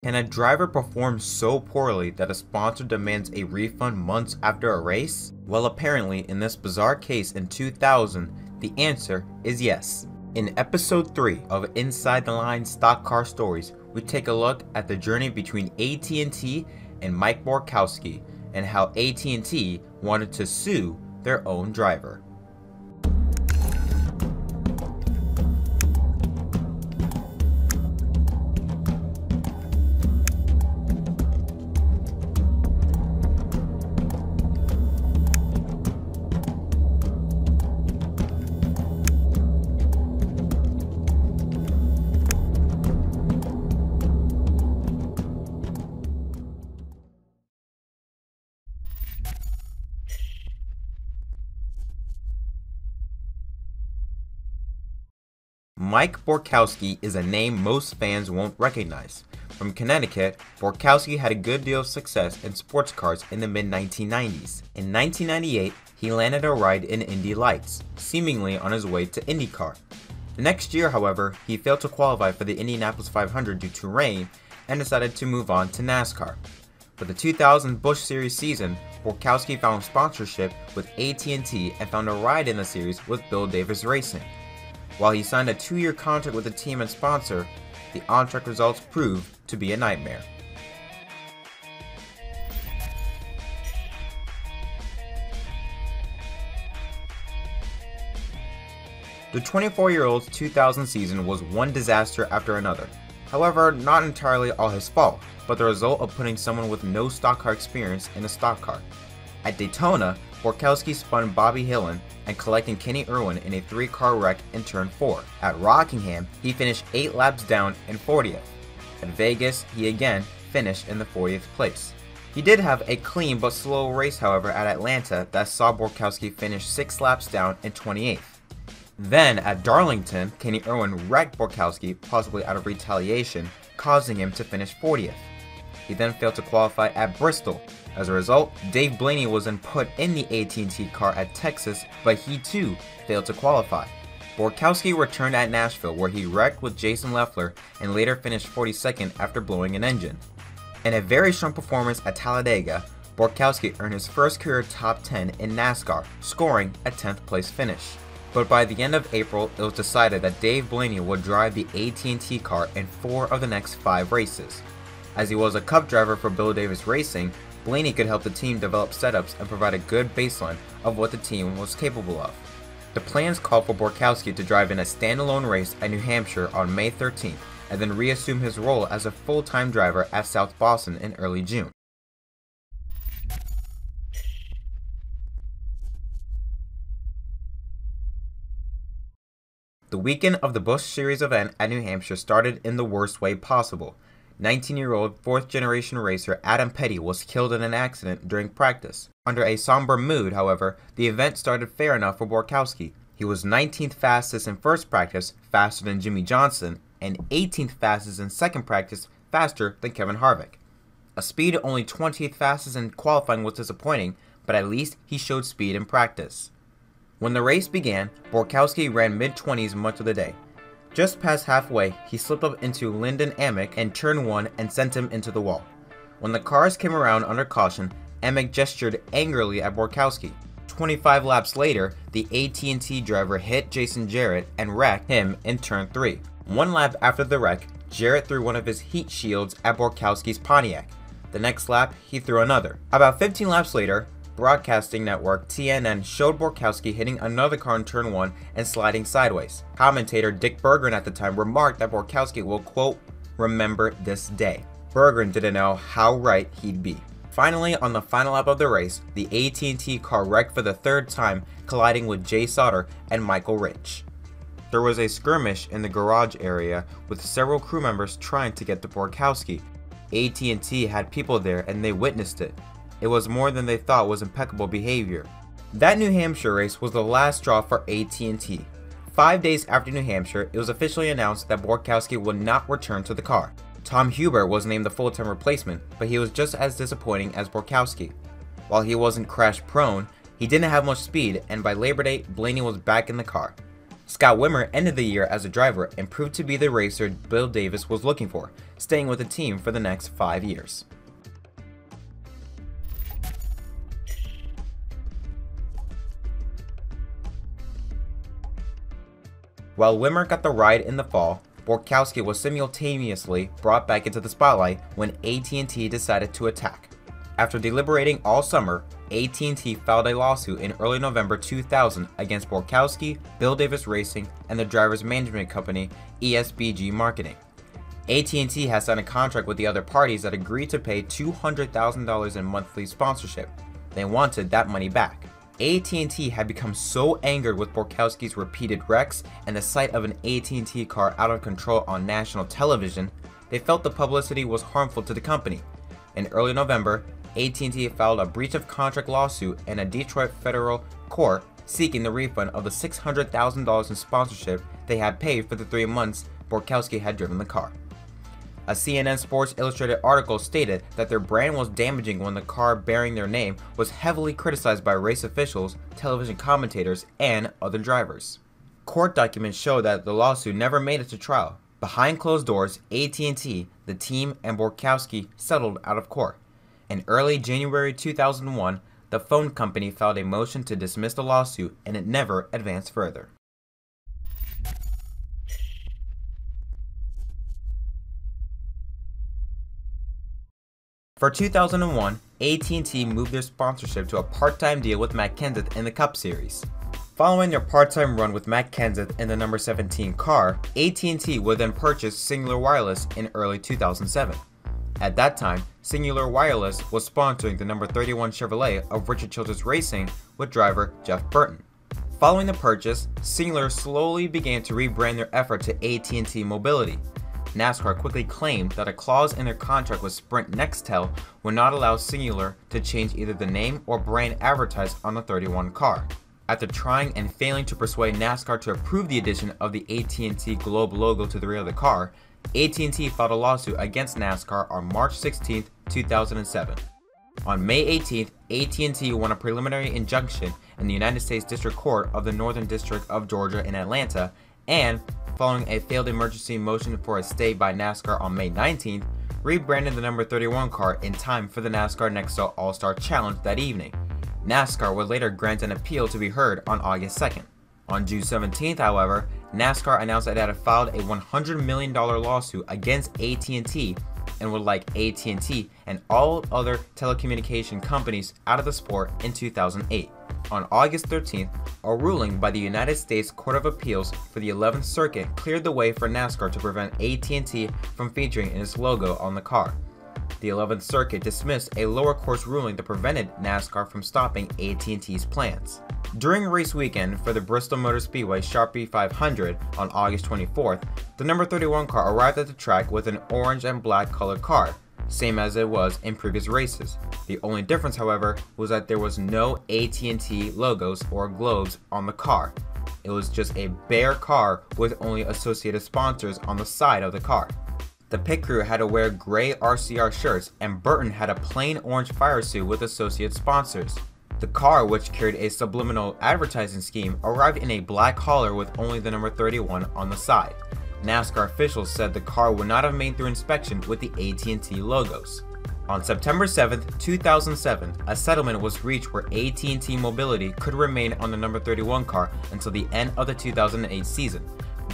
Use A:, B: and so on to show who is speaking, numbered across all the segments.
A: Can a driver perform so poorly that a sponsor demands a refund months after a race? Well, apparently in this bizarre case in 2000, the answer is yes. In episode 3 of Inside the Line Stock Car Stories, we take a look at the journey between AT&T and Mike Borkowski and how AT&T wanted to sue their own driver. Mike Borkowski is a name most fans won't recognize. From Connecticut, Borkowski had a good deal of success in sports cars in the mid-1990s. In 1998, he landed a ride in Indy Lights, seemingly on his way to IndyCar. The next year, however, he failed to qualify for the Indianapolis 500 due to rain and decided to move on to NASCAR. For the 2000 Busch Series season, Borkowski found sponsorship with AT&T and found a ride in the series with Bill Davis Racing. While he signed a 2-year contract with the team and sponsor, the on-track results proved to be a nightmare. The 24-year-old's 2000 season was one disaster after another. However, not entirely all his fault, but the result of putting someone with no stock car experience in a stock car. At Daytona, Borkowski spun Bobby Hillin and collecting Kenny Irwin in a 3-car wreck in turn 4. At Rockingham, he finished 8 laps down in 40th. At Vegas, he again finished in the 40th place. He did have a clean but slow race, however, at Atlanta that saw Borkowski finish 6 laps down in 28th. Then at Darlington, Kenny Irwin wrecked Borkowski, possibly out of retaliation, causing him to finish 40th. He then failed to qualify at Bristol. As a result, Dave Blaney was then put in the AT&T car at Texas, but he too failed to qualify. Borkowski returned at Nashville, where he wrecked with Jason Leffler and later finished 42nd after blowing an engine. In a very strong performance at Talladega, Borkowski earned his first career top 10 in NASCAR, scoring a 10th place finish. But by the end of April, it was decided that Dave Blaney would drive the AT&T car in 4 of the next 5 races. As he was a Cup driver for Bill Davis Racing, Blaney could help the team develop setups and provide a good baseline of what the team was capable of. The plans called for Borkowski to drive in a standalone race at New Hampshire on May 13th and then reassume his role as a full-time driver at South Boston in early June. The weekend of the Busch Series event at New Hampshire started in the worst way possible. 19-year-old 4th-generation racer Adam Petty was killed in an accident during practice. Under a somber mood, however, the event started fair enough for Borkowski. He was 19th fastest in first practice, faster than Jimmy Johnson, and 18th fastest in second practice, faster than Kevin Harvick. A speed only 20th fastest in qualifying was disappointing, but at least he showed speed in practice. When the race began, Borkowski ran mid-20s much of the day. Just past halfway, he slipped up into Lyndon Amick in turn 1 and sent him into the wall. When the cars came around under caution, Amick gestured angrily at Borkowski. 25 laps later, the AT&T driver hit Jason Jarrett and wrecked him in turn 3. 1 lap after the wreck, Jarrett threw one of his heat shields at Borkowski's Pontiac. The next lap, he threw another. About 15 laps later, broadcasting network TNN showed Borkowski hitting another car in turn 1 and sliding sideways. Commentator Dick Berggren at the time remarked that Borkowski will, quote, remember this day. Berggren didn't know how right he'd be. Finally, on the final lap of the race, the AT&T car wrecked for the 3rd time, colliding with Jay Sauter and Michael Rich. There was a skirmish in the garage area with several crew members trying to get to Borkowski. AT&T had people there and they witnessed it. It was more than they thought was impeccable behavior. That New Hampshire race was the last straw for AT&T. 5 days after New Hampshire, it was officially announced that Borkowski would not return to the car. Tom Hubert was named the full-time replacement, but he was just as disappointing as Borkowski. While he wasn't crash-prone, he didn't have much speed, and by Labor Day, Blaney was back in the car. Scott Wimmer ended the year as a driver and proved to be the racer Bill Davis was looking for, staying with the team for the next 5 years. While Wimmer got the ride in the fall, Borkowski was simultaneously brought back into the spotlight when AT&T decided to attack. After deliberating all summer, AT&T filed a lawsuit in early November 2000 against Borkowski, Bill Davis Racing, and the driver's management company ESBG Marketing. AT&T has signed a contract with the other parties that agreed to pay $200,000 in monthly sponsorship. They wanted that money back. AT&T had become so angered with Borkowski's repeated wrecks and the sight of an AT&T car out of control on national television, they felt the publicity was harmful to the company. In early November, AT&T filed a breach of contract lawsuit in a Detroit federal court seeking the refund of the $600,000 in sponsorship they had paid for the 3 months Borkowski had driven the car. A CNN Sports Illustrated article stated that their brand was damaging when the car bearing their name was heavily criticized by race officials, television commentators, and other drivers. Court documents show that the lawsuit never made it to trial. Behind closed doors, AT&T, the team, and Borkowski settled out of court. In early January 2001, the phone company filed a motion to dismiss the lawsuit, and it never advanced further. For 2001, AT&T moved their sponsorship to a part-time deal with Matt Kenseth in the Cup Series. Following their part-time run with Matt Kenseth in the number 17 car, AT&T would then purchase Cingular Wireless in early 2007. At that time, Cingular Wireless was sponsoring the number 31 Chevrolet of Richard Childress Racing with driver Jeff Burton. Following the purchase, Cingular slowly began to rebrand their effort to AT&T Mobility. NASCAR quickly claimed that a clause in their contract with Sprint Nextel would not allow Cingular to change either the name or brand advertised on the 31 car. After trying and failing to persuade NASCAR to approve the addition of the AT&T Globe logo to the rear of the car, AT&T filed a lawsuit against NASCAR on March 16, 2007. On May 18, AT&T won a preliminary injunction in the United States District Court of the Northern District of Georgia in Atlanta, and, following a failed emergency motion for a stay by NASCAR on May 19th, rebranded the number 31 car in time for the NASCAR Nextel All-Star Challenge that evening. NASCAR would later grant an appeal to be heard on August 2nd. On June 17th, however, NASCAR announced that it had filed a $100 million lawsuit against AT&T and would like AT&T and all other telecommunication companies out of the sport in 2008. On August 13th, a ruling by the United States Court of Appeals for the 11th Circuit cleared the way for NASCAR to prevent AT&T from featuring in its logo on the car. The 11th Circuit dismissed a lower court's ruling that prevented NASCAR from stopping AT&T's plans. During race weekend for the Bristol Motor Speedway Sharpie 500 on August 24th, the number 31 car arrived at the track with an orange and black colored car, same as it was in previous races. The only difference, however, was that there was no AT&T logos or globes on the car. It was just a bare car with only associated sponsors on the side of the car. The pit crew had to wear gray RCR shirts, and Burton had a plain orange fire suit with associate sponsors. The car, which carried a subliminal advertising scheme, arrived in a black hauler with only the number 31 on the side. NASCAR officials said the car would not have made through inspection with the AT&T logos. On September 7, 2007, a settlement was reached where AT&T Mobility could remain on the number 31 car until the end of the 2008 season.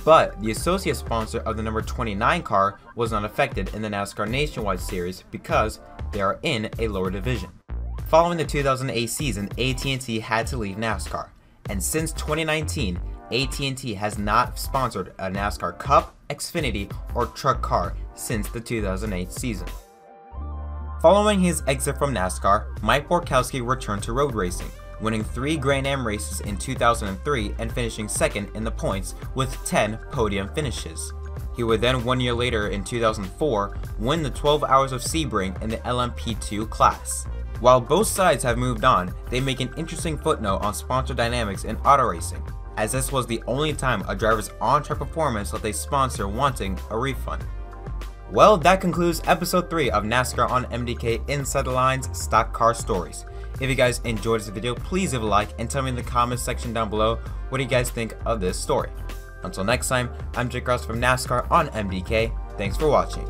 A: But the associate sponsor of the number 29 car was not affected in the NASCAR Nationwide Series because they are in a lower division. Following the 2008 season, AT&T had to leave NASCAR, and since 2019, AT&T has not sponsored a NASCAR Cup, Xfinity, or Truck car since the 2008 season. Following his exit from NASCAR, Mike Borkowski returned to road racing, winning 3 Grand Am races in 2003 and finishing second in the points with 10 podium finishes. He would then 1 year later in 2004 win the 12 Hours of Sebring in the LMP2 class. While both sides have moved on, they make an interesting footnote on sponsor dynamics in auto racing, as this was the only time a driver's on-track performance left a sponsor wanting a refund. Well, that concludes episode 3 of NASCAR on MDK Inside the Lines Stock Car Stories. If you guys enjoyed this video, please leave a like and tell me in the comments section down below what do you guys think of this story. Until next time, I'm Jake Ross from NASCAR on MDK. Thanks for watching.